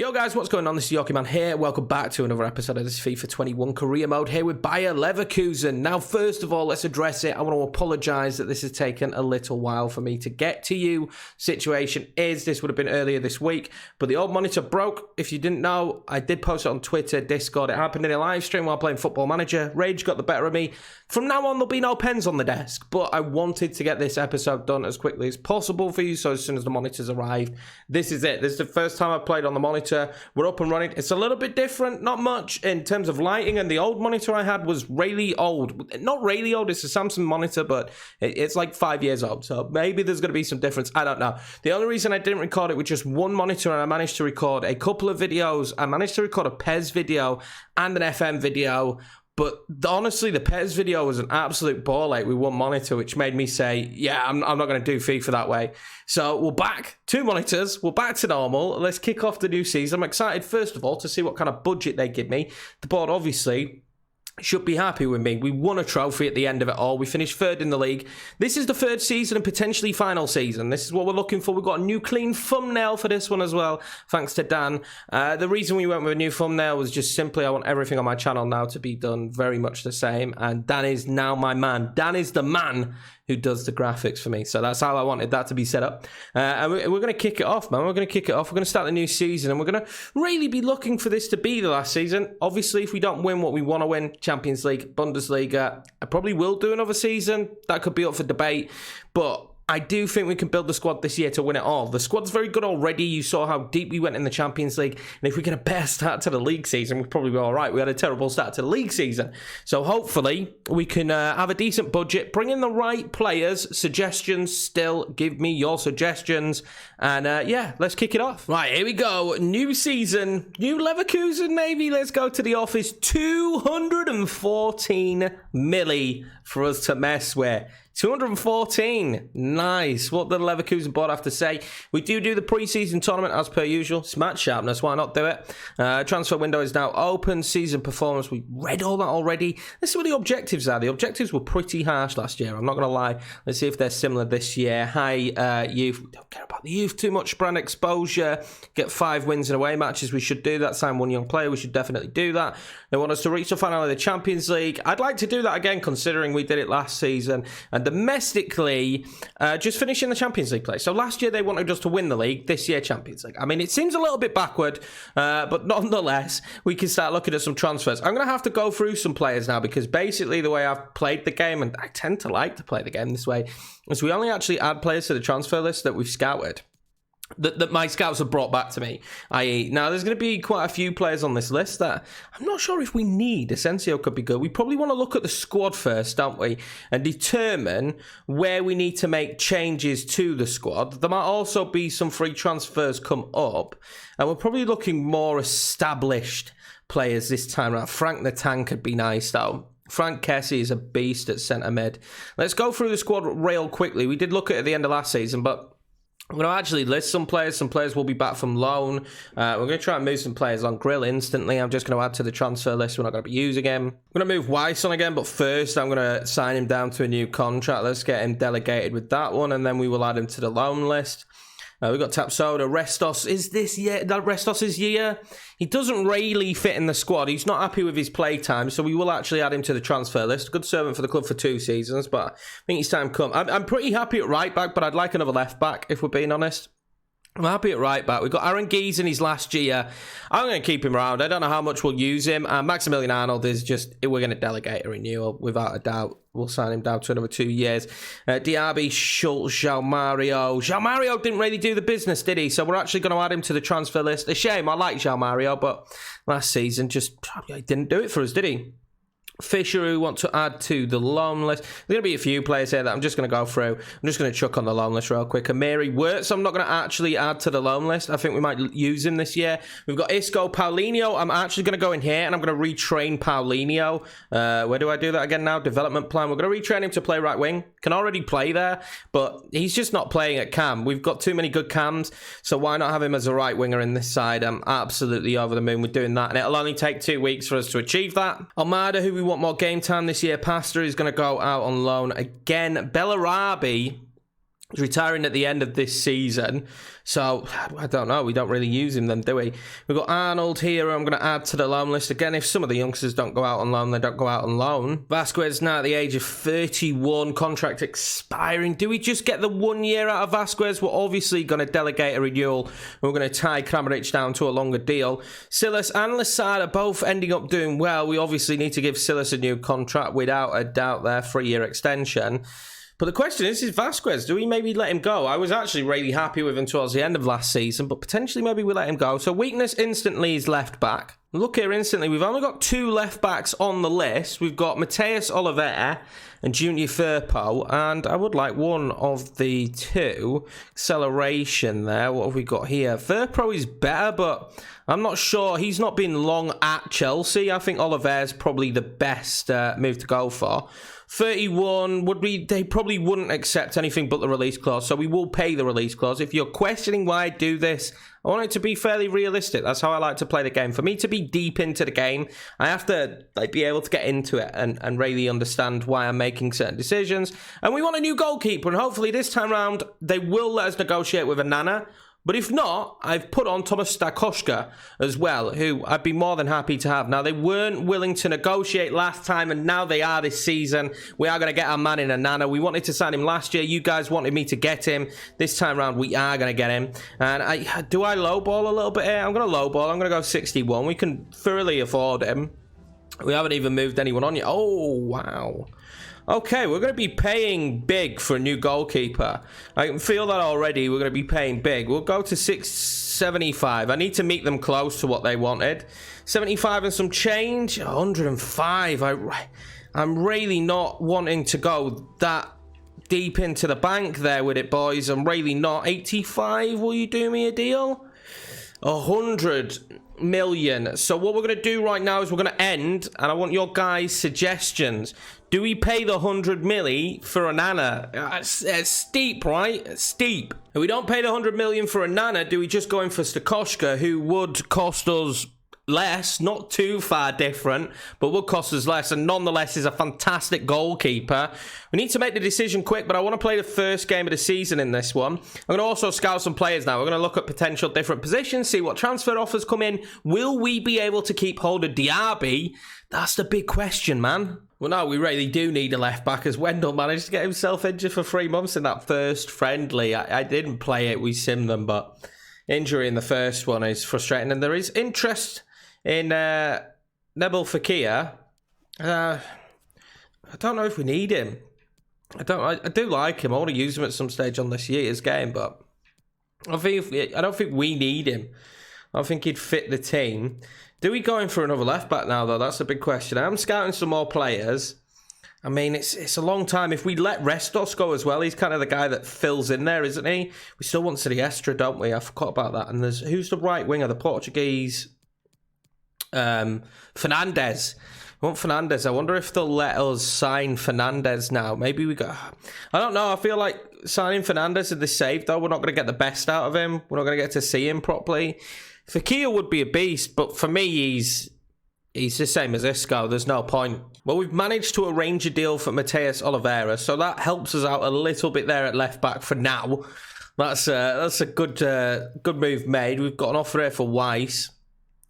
Yo guys, what's going on? This is Yorkie Man here. Welcome back to another episode of this FIFA 21 career mode here with Bayer Leverkusen. Now, first of all, let's address it. I want to apologise that this has taken a little while for me to get to you. Situation is, this would have been earlier this week, but the old monitor broke. If you didn't know, I did post it on Twitter, Discord. It happened in a live stream while playing Football Manager. Rage got the better of me. From now on, there'll be no pens on the desk, but I wanted to get this episode done as quickly as possible for you, so as soon as the monitors arrived, this is it. This is the first time I've played on the monitor. We're up and running. It's a little bit different, not much in terms of lighting, and the old monitor I had was really old. Not really old, it's a Samsung monitor, but it's like 5 years old, so maybe there's going to be some difference. I don't know. The only reason I didn't record it with just one monitor, and I managed to record a couple of videos, I managed to record a PES video and an FM video. But honestly, the PES video was an absolute ball ache with one monitor, which made me say, yeah, I'm not going to do FIFA that way. So we're back, 2 monitors, we're back to normal. Let's kick off the new season. I'm excited, first of all, to see what kind of budget they give me. The board, obviously, should be happy with me. We won a trophy at the end of it all. We finished 3rd in the league. This is the 3rd season and potentially final season. This is what we're looking for. We've got a new clean thumbnail for this one as well, thanks to Dan. The reason we went with a new thumbnail was just simply I want everything on my channel now to be done very much the same, and Dan is now my man. Dan is the man who does the graphics for me. So that's how I wanted that to be set up. And we're going to kick it off, man. We're going to kick it off. We're going to start the new season, and we're going to really be looking for this to be the last season. Obviously, if we don't win what we want to win, Champions League, Bundesliga, I probably will do another season. That could be up for debate. But I do think we can build the squad this year to win it all. The squad's very good already. You saw how deep we went in the Champions League. And if we get a better start to the league season, we'll probably be all right. We had a terrible start to the league season. So hopefully we can have a decent budget, bring in the right players. Suggestions still, give me your suggestions. And yeah, let's kick it off. Right, here we go. New season, new Leverkusen maybe. Let's go to the office. 214 milli for us to mess with. 214. Nice. What did the Leverkusen board have to say? We do the pre-season tournament as per usual. Smart sharpness. Why not do it? Transfer window is now open. Season performance. We read all that already. Let's see what the objectives are. The objectives were pretty harsh last year. I'm not going to lie. Let's see if they're similar this year. High youth. We don't care about the youth too much. Brand exposure. Get 5 wins in away matches. We should do that. Sign 1 young player. We should definitely do that. They want us to reach the final of the Champions League. I'd like to do that again, considering we did it last season. And domestically, just finishing the Champions League play. So last year they wanted us to win the league, this year Champions League. I mean, it seems a little bit backward, but nonetheless, we can start looking at some transfers. I'm going to have to go through some players now, because basically the way I've played the game, and I tend to like to play the game this way, is we only actually add players to the transfer list that we've scouted. That my scouts have brought back to me, i.e. now there's going to be quite a few players on this list that I'm not sure if we need. Asensio could be good. We probably want to look at the squad first, don't we, and determine where we need to make changes to the squad. There might also be some free transfers come up, and we're probably looking more established players this time around. Frank the Tank could be nice, though. Frank Kessie is a beast at centre mid. Let's go through the squad real quickly. We did look at it at the end of last season, but I'm going to actually list some players. Some players will be back from loan. We're going to try and move some players on Grill instantly. I'm just going to add to the transfer list. We're not going to be using him. I'm going to move Weiss on again, but first I'm going to sign him down to a new contract. Let's get him delegated with that one, and then we will add him to the loan list. We've got Tapsoda. Restos is this year. That Restos' year. He doesn't really fit in the squad. He's not happy with his play time, so we will actually add him to the transfer list. Good servant for the club for 2 seasons, but I think it's time come. I'm pretty happy at right back, but I'd like another left back, if we're being honest. I'm happy at right back. We've got Aaron Gies in his last year. I'm going to keep him around. I don't know how much we'll use him. Maximilian Arnold is just, we're going to delegate a renewal without a doubt. We'll sign him down to another 2 years. Diaby, Schultz, João Mario. João Mario didn't really do the business, did he? So we're actually going to add him to the transfer list. A shame. I like João Mario, but last season just didn't do it for us, did he? Fisher, who want to add to the loan list. There's going to be a few players here that I'm just going to go through. I'm just going to chuck on the loan list real quick. Amiri Wirtz, I'm not going to actually add to the loan list. I think we might use him this year. We've got Isco, Paulinho. I'm actually going to go in here and I'm going to retrain Paulinho. Where do I do that again now? Development plan. We're going to retrain him to play right wing. Can already play there, but he's just not playing at cam. We've got too many good cams, so why not have him as a right winger in this side? I'm absolutely over the moon with doing that, and it'll only take 2 weeks for us to achieve that. Almada, who we want more game time this year. Pasta is going to go out on loan again. Bellarabi He's retiring at the end of this season. So, I don't know. We don't really use him then, do we? We've got Arnold here, I'm going to add to the loan list. Again, if some of the youngsters don't go out on loan, they don't go out on loan. Vasquez now at the age of 31, contract expiring. Do we just get the 1 year out of Vasquez? We're obviously going to delegate a renewal. We're going to tie Kramaric down to a longer deal. Silas and Lasard are both ending up doing well. We obviously need to give Silas a new contract without a doubt there, 3-year extension. But the question is Vasquez, do we maybe let him go? I was actually really happy with him towards the end of last season, but potentially maybe we let him go. So weakness instantly is left back. Look here instantly, we've only got 2 left backs on the list. We've got Mateus Oliveira and Junior Firpo, and I would like one of the 2. Acceleration there, what have we got here? Firpo is better, but I'm not sure. He's not been long at Chelsea. I think Oliveira's probably the best move to go for. 31, they probably wouldn't accept anything but the release clause, so we will pay the release clause. If you're questioning why I do this, I want it to be fairly realistic. That's how I like to play the game. For me to be deep into the game, I have to be able to get into it and really understand why I'm making certain decisions. And we want a new goalkeeper, and hopefully this time around, they will let us negotiate with a Nana. But if not, I've put on Thomas Stakoshka as well, who I'd be more than happy to have. Now, they weren't willing to negotiate last time, and now they are this season. We are going to get our man in a Nana. We wanted to sign him last year. You guys wanted me to get him. This time around, we are going to get him. And do I lowball a little bit here? I'm going to lowball. I'm going to go 61. We can thoroughly afford him. We haven't even moved anyone on yet. Oh, wow. Okay, we're going to be paying big for a new goalkeeper. I can feel that already. We're going to be paying big. We'll go to 675. I need to meet them close to what they wanted. 75 and some change. 105. I'm really not wanting to go that deep into the bank there with it, boys. I'm really not. 85, will you do me a deal? 100 million. So what we're going to do right now is we're going to end, and I want your guys' suggestions. Do we pay the 100 milli for a Nana? It's steep, right? It's steep. If we don't pay the 100 million for a Nana, do we just go in for Stakoshka, who would cost us less, not too far different, but would cost us less, and nonetheless is a fantastic goalkeeper. We need to make the decision quick, but I want to play the first game of the season in this one. I'm going to also scout some players now. We're going to look at potential different positions, see what transfer offers come in. Will we be able to keep hold of Diaby? That's the big question, man. Well, no, we really do need a left-back, as Wendell managed to get himself injured for 3 months in that first friendly. I didn't play it, we simmed them, but injury in the first one is frustrating. And there is interest in Nebil Fekir. I don't know if we need him. I do like him. I want to use him at some stage on this year's game, but I don't think we need him. I don't think he'd fit the team. Do we go in for another left back now, though? That's a big question. I'm scouting some more players. I mean, it's a long time. If we let Restos go as well, he's kind of the guy that fills in there, isn't he? We still want Siniestra, don't we? I forgot about that. And who's the right winger? The Portuguese Fernandes. We want Fernandes. I wonder if they'll let us sign Fernandes now. Maybe we go. I don't know. I feel like signing Fernandes at this save, though, we're not going to get the best out of him. We're not going to get to see him properly. Fekir would be a beast, but for me, he's the same as Isco. There's no point. Well, we've managed to arrange a deal for Mateus Oliveira, so that helps us out a little bit there at left back for now. That's a good move made. We've got an offer here for Weiss.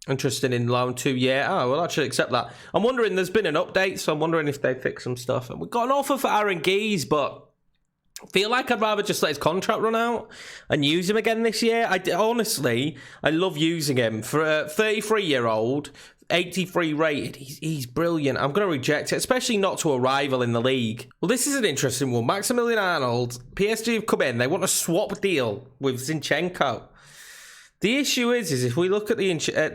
Interested in loan 2 year. Oh, we'll actually accept that. I'm wondering, there's been an update, so I'm wondering if they fix some stuff. And we've got an offer for Aaron Geese, but I feel like I'd rather just let his contract run out and use him again this year. Honestly, I love using him. For a 33-year-old, 83 rated, he's brilliant. I'm going to reject it, especially not to a rival in the league. Well, this is an interesting one. Maximilian Arnold, PSG have come in. They want a swap deal with Zinchenko. The issue is if we look at the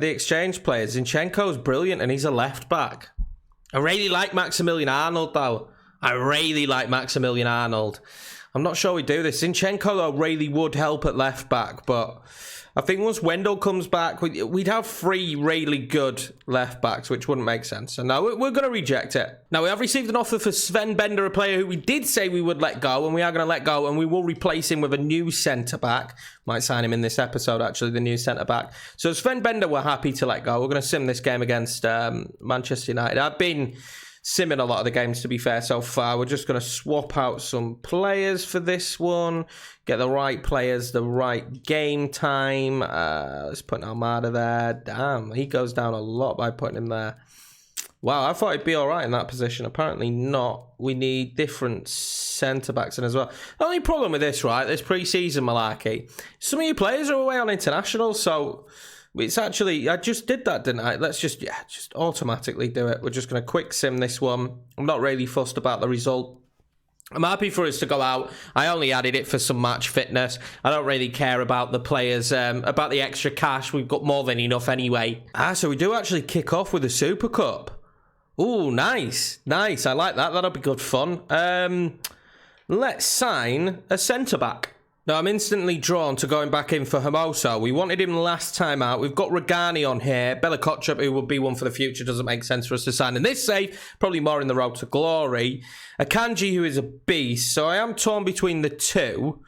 exchange players, Zinchenko's brilliant and he's a left back. I really like Maximilian Arnold, though. I really like Maximilian Arnold. I'm not sure we do this. Zinchenko, though, really would help at left back, but I think once Wendell comes back, we'd have 3 really good left backs, which wouldn't make sense. So no, we're going to reject it. Now, we have received an offer for Sven Bender, a player who we did say we would let go, and we are going to let go, and we will replace him with a new centre-back. Might sign him in this episode, actually, the new centre-back. So Sven Bender, we're happy to let go. We're going to sim this game against Manchester United. I've been simming a lot of the games, to be fair, so far. We're just going to swap out some players for this one. Get the right players, the right game time. Let's put Almada there. Damn, he goes down a lot by putting him there. Wow, I thought he'd be all right in that position. Apparently not. We need different centre-backs in as well. The only problem with this, right, this pre-season malarkey, some of you players are away on international, so it's actually, I just did that, didn't I? Let's just automatically do it. We're just going to quick sim this one. I'm not really fussed about the result. I'm happy for us to go out. I only added it for some match fitness. I don't really care about the players, about the extra cash. We've got more than enough anyway. So we do actually kick off with the Super Cup. Ooh, nice. Nice. I like that. That'll be good fun. Let's sign a centre-back. Now, I'm instantly drawn to going back in for Hermoso. We wanted him last time out. We've got Regani on here. Bella Kotchup, who would be one for the future. Doesn't make sense for us to sign in this save. Probably more in the road to glory. Akanji, who is a beast. So I am torn between the two.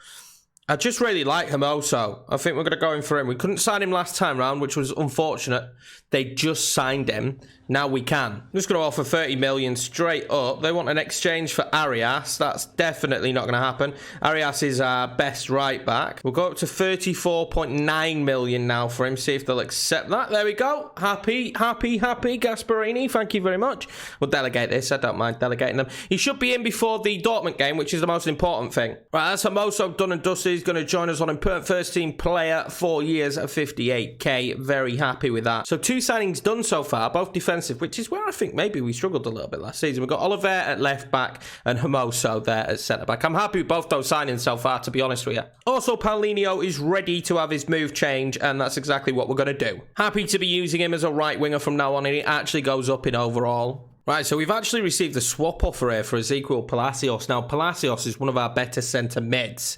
I just really like Hermoso. I think we're going to go in for him. We couldn't sign him last time round, which was unfortunate. They just signed him. Now we can. I'm just going to offer 30 million straight up. They want an exchange for Arias. That's definitely not going to happen. Arias is our best right back. We'll go up to 34.9 million now for him. See if they'll accept that. There we go. Happy, Gasparini. Thank you very much. We'll delegate this. I don't mind delegating them. He should be in before the Dortmund game, which is the most important thing. Right, that's Hermoso done and dusted. He's going to join us on important first team player, 4 years at 58k. Very happy with that. So 2 signings done so far, both defensive, which is where I think maybe we struggled a little bit last season. We've got Oliver at left back and Hermoso there at centre back. I'm happy with both those signings so far, to be honest with you. Also, Paulinho is ready to have his move change, and that's exactly what we're going to do. Happy to be using him as a right winger from now on, and he actually goes up in overall. Right, so we've actually received a swap offer here for Ezequiel Palacios. Now, Palacios is one of our better centre mids.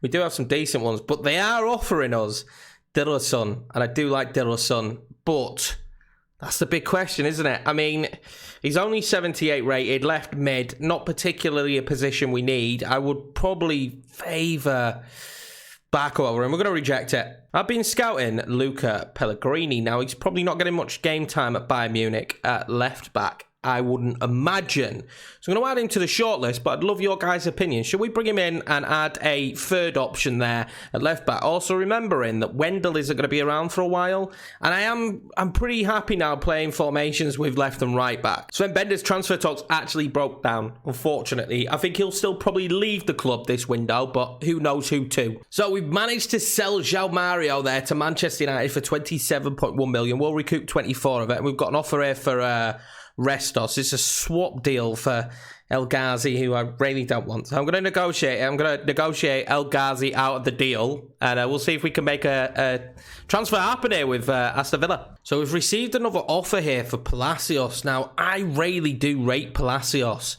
We do have some decent ones, but they are offering us Dillerson, and I do like Dillerson, but that's the big question, isn't it? I mean, he's only 78 rated, left mid, not particularly a position we need. I would probably favour Barco over him. We're going to reject it. I've been scouting Luca Pellegrini. Now, he's probably not getting much game time at Bayern Munich at left back, I wouldn't imagine. So I'm going to add him to the shortlist, but I'd love your guys' opinion. Should we bring him in and add a third option there at left back? Also remembering that Wendell isn't going to be around for a while, and I'm pretty happy now playing formations with left and right back. Sven Bender's transfer talks actually broke down, unfortunately. I think he'll still probably leave the club this window, but who knows who to. So we've managed to sell João Mario there to Manchester United for 27.1 million. We'll recoup 24 of it, and we've got an offer here for Restos. It's a swap deal for El Ghazi, who I really don't want. So I'm going to negotiate. I'm going to negotiate El Ghazi out of the deal, and we'll see if we can make a transfer happen here with Aston Villa. So we've received another offer here for Palacios. Now, I really do rate Palacios,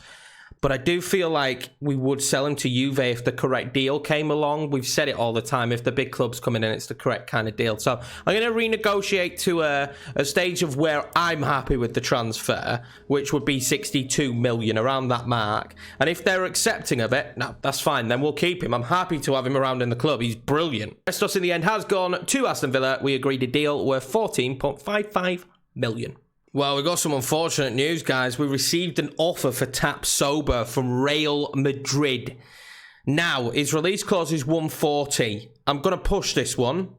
but I do feel like we would sell him to Juve if the correct deal came along. We've said it all the time. If the big club's coming in, it's the correct kind of deal. So I'm going to renegotiate to a stage of where I'm happy with the transfer, which would be 62 million, around that mark. And if they're accepting of it, no, that's fine. Then we'll keep him. I'm happy to have him around in the club. He's brilliant. Restos in the end has gone to Aston Villa. We agreed a deal worth 14.55 million. Well, we got some unfortunate news, guys. We received an offer for Tapsoba from Real Madrid. Now, his release clause is 140. I'm going to push this one.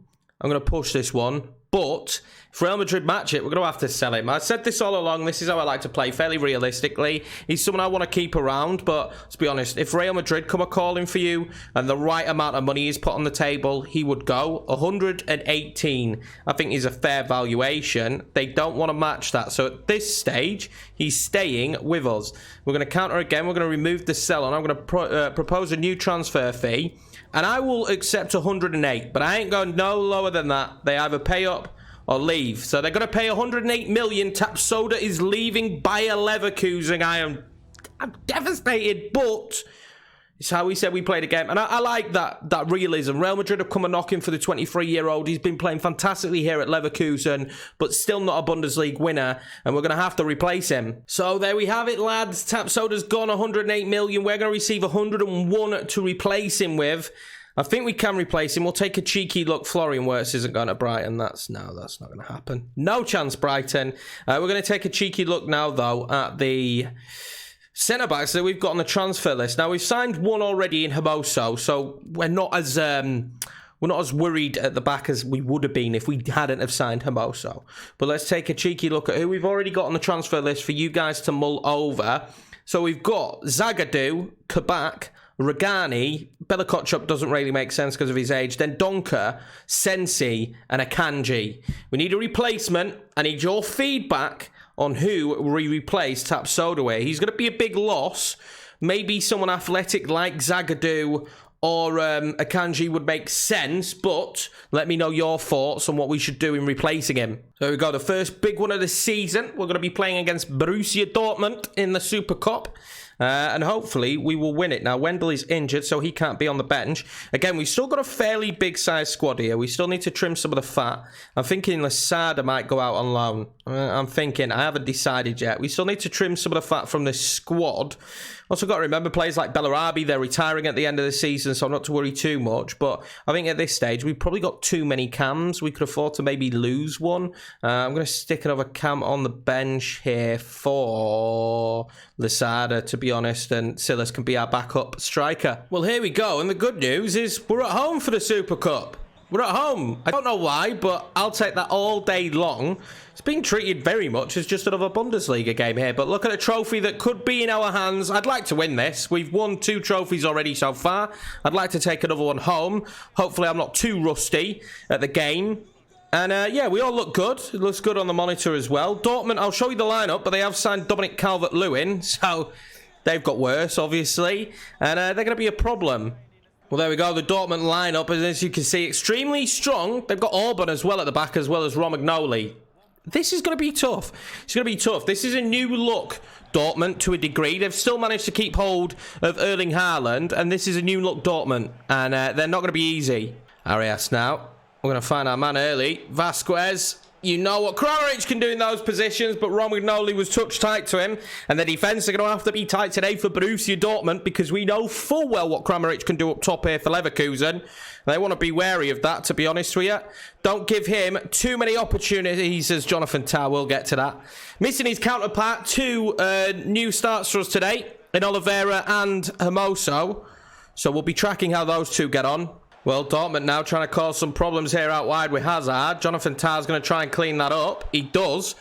But if Real Madrid match it, we're going to have to sell him. I said this all along. This is how I like to play, fairly realistically. He's someone I want to keep around, but let's be honest, if Real Madrid come a calling for you and the right amount of money is put on the table, he would go. 118, I think, is a fair valuation. They don't want to match that. So at this stage, he's staying with us. We're going to counter again. We're going to remove the sell on. I'm going to propose a new transfer fee. And I will accept 108, but I ain't going no lower than that. They either pay up or leave. So they're going to pay 108 million. Tapsoba is leaving Bayer Leverkusen. I'm devastated, but it's how we said we played a game. And I like that realism. Real Madrid have come a knocking for the 23-year-old. He's been playing fantastically here at Leverkusen, but still not a Bundesliga winner. And we're going to have to replace him. So there we have it, lads. Tapsoba's gone 108 million. We're going to receive 101 to replace him with. I think we can replace him. We'll take a cheeky look. Florian Wirtz isn't going to Brighton. That's not going to happen. No chance, Brighton. We're going to take a cheeky look now, though, at the centre-backs that we've got on the transfer list. Now, we've signed one already in Hermoso, so we're not as worried at the back as we would have been if we hadn't have signed Hermoso. But let's take a cheeky look at who we've already got on the transfer list for you guys to mull over. So we've got Zagadou, Kabak, Ragani. Belakotchuk doesn't really make sense because of his age. Then Donker, Sensi, and Akanji. We need a replacement. I need your feedback on who we replace Tapsoda. He's going to be a big loss. Maybe someone athletic like Zagadou or Akanji would make sense, but let me know your thoughts on what we should do in replacing him. There we go, the first big one of the season. We're going to be playing against Borussia Dortmund in the Super Cup. And hopefully we will win it. Now, Wendell is injured, so he can't be on the bench. Again, we've still got a fairly big-sized squad here. We still need to trim some of the fat. I'm thinking Lasada might go out on loan. I haven't decided yet. We still need to trim some of the fat from this squad. Also got to remember players like Bellarabi, they're retiring at the end of the season, so not to worry too much. But I think at this stage, we've probably got too many cams. We could afford to maybe lose one. I'm going to stick another cam on the bench here for Lasada, to be honest, and Silas can be our backup striker. Well, here we go, and the good news is we're at home for the Super Cup. We're at home. I don't know why, but I'll take that all day long. It's being treated very much as just another Bundesliga game here, but look at a trophy that could be in our hands. I'd like to win this. We've won 2 trophies already so far. I'd like to take another one home. Hopefully I'm not too rusty at the game. And yeah, we all look good. It looks good on the monitor as well. Dortmund, I'll show you the lineup, but they have signed Dominic Calvert-Lewin, so they've got worse, obviously. And they're going to be a problem. Well, there we go. The Dortmund lineup, as you can see, extremely strong. They've got Orban as well at the back, as well as Romagnoli. This is going to be tough. It's going to be tough. This is a new look Dortmund to a degree. They've still managed to keep hold of Erling Haaland, and this is a new look Dortmund, and they're not going to be easy. Arias now. We're going to find our man early. Vasquez. You know what Kramaric can do in those positions, but Romagnoli was touch tight to him. And the defence are going to have to be tight today for Borussia Dortmund, because we know full well what Kramaric can do up top here for Leverkusen. They want to be wary of that, to be honest with you. Don't give him too many opportunities, as Jonathan Tah will get to that. Missing his counterpart, 2 new starts for us today in Oliveira and Hermoso. So we'll be tracking how those 2 get on. Well, Dortmund now trying to cause some problems here out wide with Hazard. Jonathan Tah's going to try and clean that up. He does,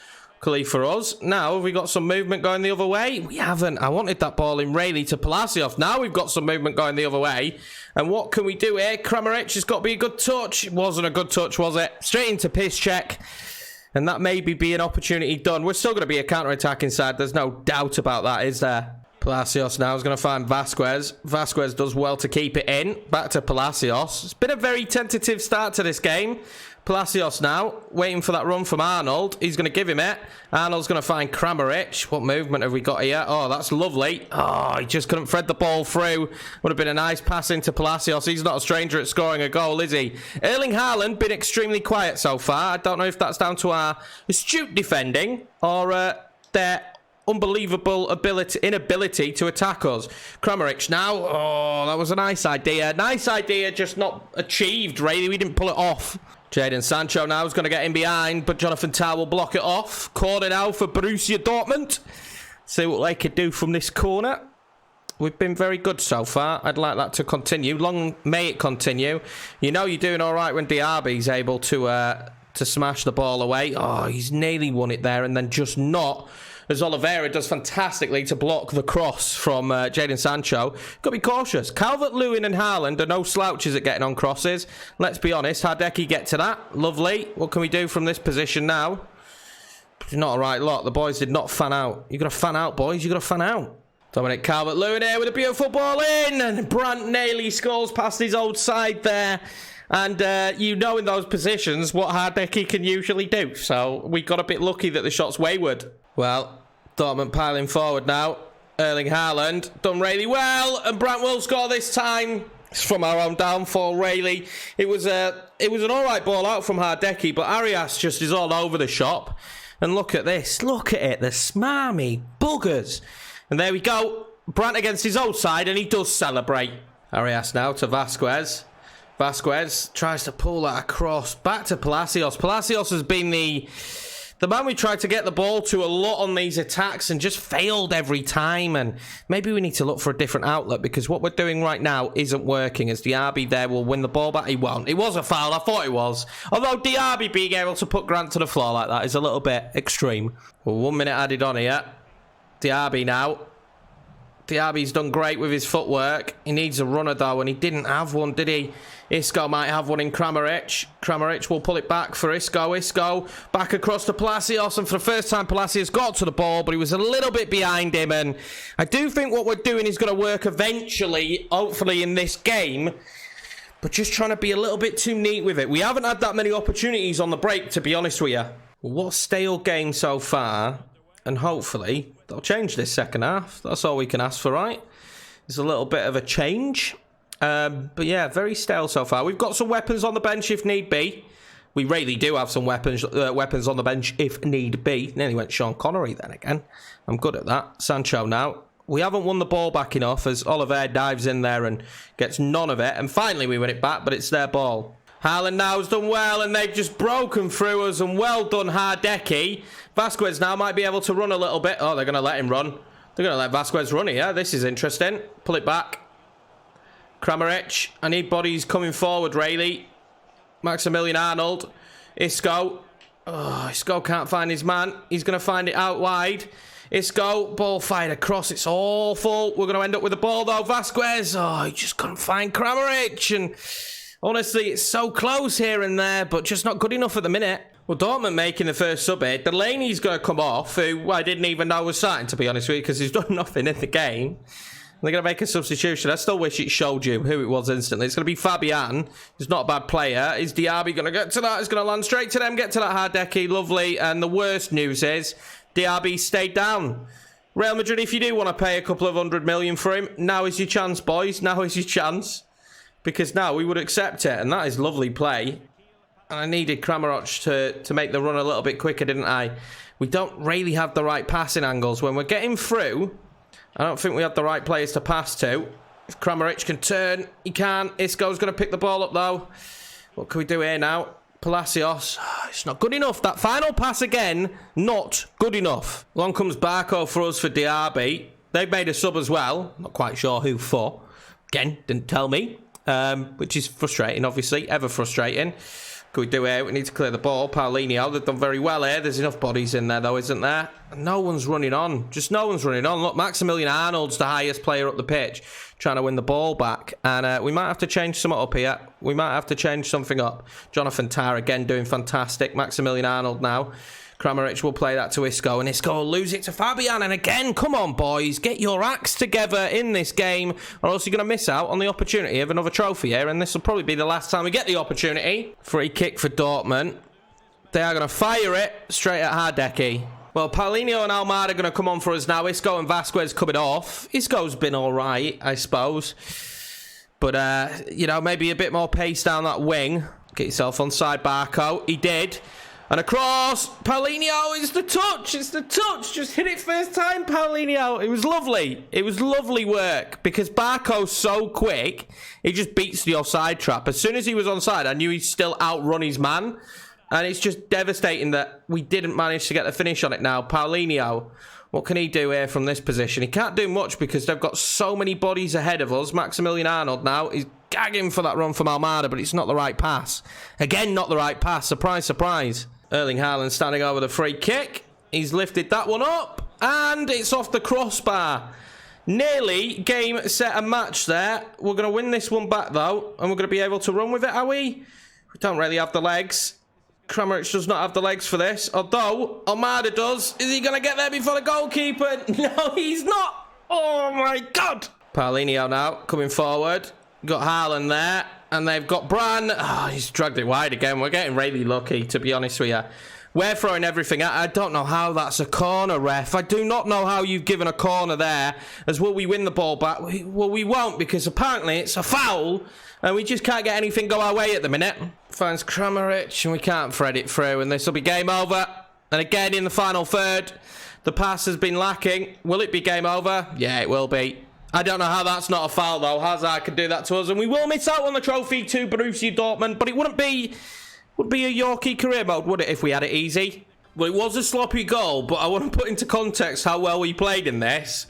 luckily for us. Now, have we got some movement going the other way? We haven't. I wanted that ball in Rayleigh to Palacios. Now we've got some movement going the other way. And what can we do here? Kramaric has got to be a good touch. It wasn't a good touch, was it? Straight into Piszczek. And that may be an opportunity done. We're still going to be a counter-attack inside. There's no doubt about that, is there? Palacios now is going to find Vasquez. Vasquez does well to keep it in. Back to Palacios. It's been a very tentative start to this game. Palacios now, waiting for that run from Arnold. He's going to give him it. Arnold's going to find Kramaric. What movement have we got here? Oh, that's lovely. Oh, he just couldn't thread the ball through. Would have been a nice pass into Palacios. He's not a stranger at scoring a goal, is he? Erling Haaland been extremely quiet so far. I don't know if that's down to our astute defending or their unbelievable inability to attack us. Kramaric now. Oh, that was a nice idea. Nice idea, just not achieved, really. We didn't pull it off. Jadon Sancho now is going to get in behind, but Jonathan Tah will block it off. Corner now for Borussia Dortmund. See what they could do from this corner. We've been very good so far. I'd like that to continue. Long may it continue. You know you're doing all right when Diaby's able to smash the ball away. Oh, he's nearly won it there and then just not. As Oliveira does fantastically to block the cross from Jadon Sancho. Got to be cautious. Calvert-Lewin and Haaland are no slouches at getting on crosses. Let's be honest. Hardecki get to that. Lovely. What can we do from this position now? Not a right lot. The boys did not fan out. You got to fan out, boys. You got to fan out. Dominic Calvert-Lewin here with a beautiful ball in. And Brandt nearly scores past his old side there. And you know in those positions what Hardecki can usually do. So we got a bit lucky that the shot's wayward. Well, Dortmund piling forward now. Erling Haaland done really well, and Brandt will score this time. It's from our own downfall, really. It was an alright ball out from Hardecki, but Arias just is all over the shop. And look at this. Look at it. The smarmy buggers. And there we go. Brandt against his old side, and he does celebrate. Arias now to Vasquez. Vasquez tries to pull that across. Back to Palacios. Palacios has been the man we tried to get the ball to a lot on these attacks and just failed every time. And maybe we need to look for a different outlet, because what we're doing right now isn't working. As Diaby there will win the ball back. He won't. It was a foul. I thought it was. Although Diaby being able to put Grant to the floor like that is a little bit extreme. Well, 1 minute added on here. Diaby now. Diaby's done great with his footwork. He needs a runner though, and he didn't have one, did he? Isco might have one in Kramaric. Kramaric will pull it back for Isco. Isco back across to Palacios, and for the first time Palacios got to the ball, but he was a little bit behind him. And I do think what we're doing is going to work eventually, hopefully in this game, but just trying to be a little bit too neat with it. We haven't had that many opportunities on the break, to be honest with you. What a stale game so far, and hopefully they'll change this second half. That's all we can ask for, right? There's a little bit of a change. But yeah, very stale so far. We've got some weapons on the bench if need be. We really do have some weapons on the bench if need be. Nearly went Sean Connery then again. I'm good at that. Sancho now. We haven't won the ball back enough as Oliver dives in there and gets none of it. And finally we win it back, but it's their ball. Haaland now has done well, and they've just broken through us, and well done, Hardecki. Vasquez now might be able to run a little bit. Oh, they're going to let him run. They're going to let Vasquez run here. This is interesting. Pull it back. Kramaric. I need bodies coming forward, really. Maximilian Arnold. Isco. Oh, Isco can't find his man. He's going to find it out wide. Isco. Ball fired across. It's awful. We're going to end up with the ball, though. Vasquez. Oh, he just couldn't find Kramaric. And honestly, it's so close here and there, but just not good enough at the minute. Well, Dortmund making the first sub here. Delaney's going to come off, who I didn't even know was starting, to be honest with you, because he's done nothing in the game. They're going to make a substitution. I still wish it showed you who it was instantly. It's going to be Fabian. He's not a bad player. Is Diaby going to get to that? He's going to land straight to them. Get to that Hardecki. Lovely. And the worst news is Diaby stayed down. Real Madrid, if you do want to pay a couple of 100 million for him, now is your chance, boys. Now is your chance. Because now we would accept it. And that is lovely play. And I needed Kramaric to make the run a little bit quicker, didn't I? We don't really have the right passing angles. When we're getting through, I don't think we have the right players to pass to. If Kramaric can turn, he can. Isco's going to pick the ball up, though. What can we do here now? Palacios. It's not good enough. That final pass again, not good enough. Along comes Barco for us for Diaby. They've made a sub as well. Not quite sure who for. Again, didn't tell me. Which is frustrating, obviously. Ever frustrating. What can we do here? We need to clear the ball. Paulinho, they've done very well here. There's enough bodies in there, though, isn't there? No one's running on. Just no one's running on. Look, Maximilian Arnold's the highest player up the pitch, trying to win the ball back. And we might have to change something up here. We might have to change something up. Jonathan Tah, again, doing fantastic. Maximilian Arnold now. Kramaric will play that to Isco, and Isco will lose it to Fabian. And again, come on, boys, get your acts together in this game, or else you're going to miss out on the opportunity of another trophy here, and this will probably be the last time we get the opportunity. Free kick for Dortmund. They are going to fire it straight at Hardecki. Well, Paulinho and Almada are going to come on for us now. Isco and Vasquez coming off. Isco's been all right, I suppose. But, you know, maybe a bit more pace down that wing. Get yourself onside, Barco. He did. And across, Paulinho, it's the touch, just hit it first time, Paulinho. It was lovely, work, because Barco's so quick, he just beats the offside trap. As soon as he was onside, I knew he'd still outrun his man, and it's just devastating that we didn't manage to get the finish on it now. Paulinho, what can he do here from this position? He can't do much because they've got so many bodies ahead of us. Maximilian Arnold now is gagging for that run from Almada, but it's not the right pass. Again, not the right pass, surprise, surprise. Erling Haaland standing over the free kick. He's lifted that one up. And it's off the crossbar. Nearly game, set, and match there. We're going to win this one back, though. And we're going to be able to run with it, are we? We don't really have the legs. Kramaric does not have the legs for this. Although, Almada does. Is he going to get there before the goalkeeper? No, he's not. Oh, my God. Paulinho now, coming forward. Got Haaland there. And they've got Bran. Oh, he's dragged it wide again. We're getting really lucky, to be honest with you. We're throwing everything out. I don't know how that's a corner, ref. I do not know how you've given a corner there. As will we win the ball back? Well, we won't, because apparently it's a foul. And we just can't get anything go our way at the minute. Finds Kramaric, and we can't thread it through. And this will be game over. And again, in the final third, the pass has been lacking. Will it be game over? Yeah, it will be. I don't know how that's not a foul, though. Hazard could do that to us, and we will miss out on the trophy to Borussia Dortmund, but it would be a Yorkie career mode, would it, if we had it easy? Well, it was a sloppy goal, but I want to put into context how well we played in this.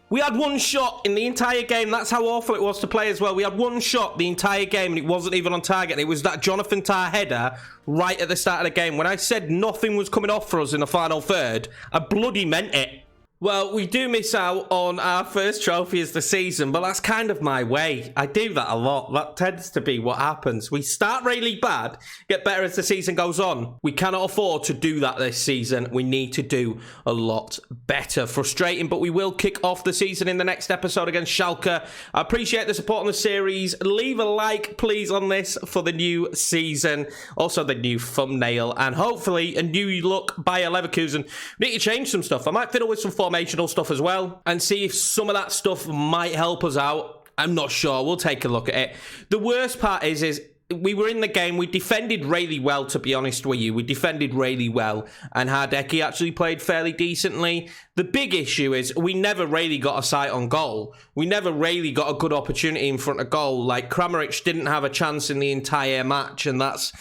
We had one shot in the entire game. That's how awful it was to play as well. We had one shot the entire game, and it wasn't even on target. And it was that Jonathan Tah header right at the start of the game. When I said nothing was coming off for us in the final third, I bloody meant it. Well, we do miss out on our first trophy of the season, but that's kind of my way. I do that a lot. That tends to be what happens. We start really bad, get better as the season goes on. We cannot afford to do that this season. We need to do a lot better. Frustrating, but we will kick off the season in the next episode against Schalke. I appreciate the support on the series. Leave a like, please, on this for the new season. Also, the new thumbnail, and hopefully a new look Bayer Leverkusen. We need to change some stuff. I might fiddle with some formational stuff as well and see if some of that stuff might help us out. I'm not sure. We'll take a look at it. The worst part is we were in the game. We defended really well, to be honest with you. We defended really well, and Hardecki actually played fairly decently. The big issue is we never really got a sight on goal. We never really got a good opportunity in front of goal. Like, Kramaric didn't have a chance in the entire match, and that's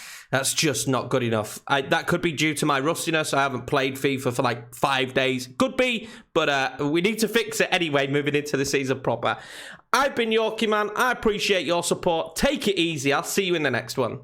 just not good enough. That could be due to my rustiness. I haven't played FIFA for like 5 days. Could be, but we need to fix it anyway, moving into the season proper. I've been Yorkie, man. I appreciate your support. Take it easy. I'll see you in the next one.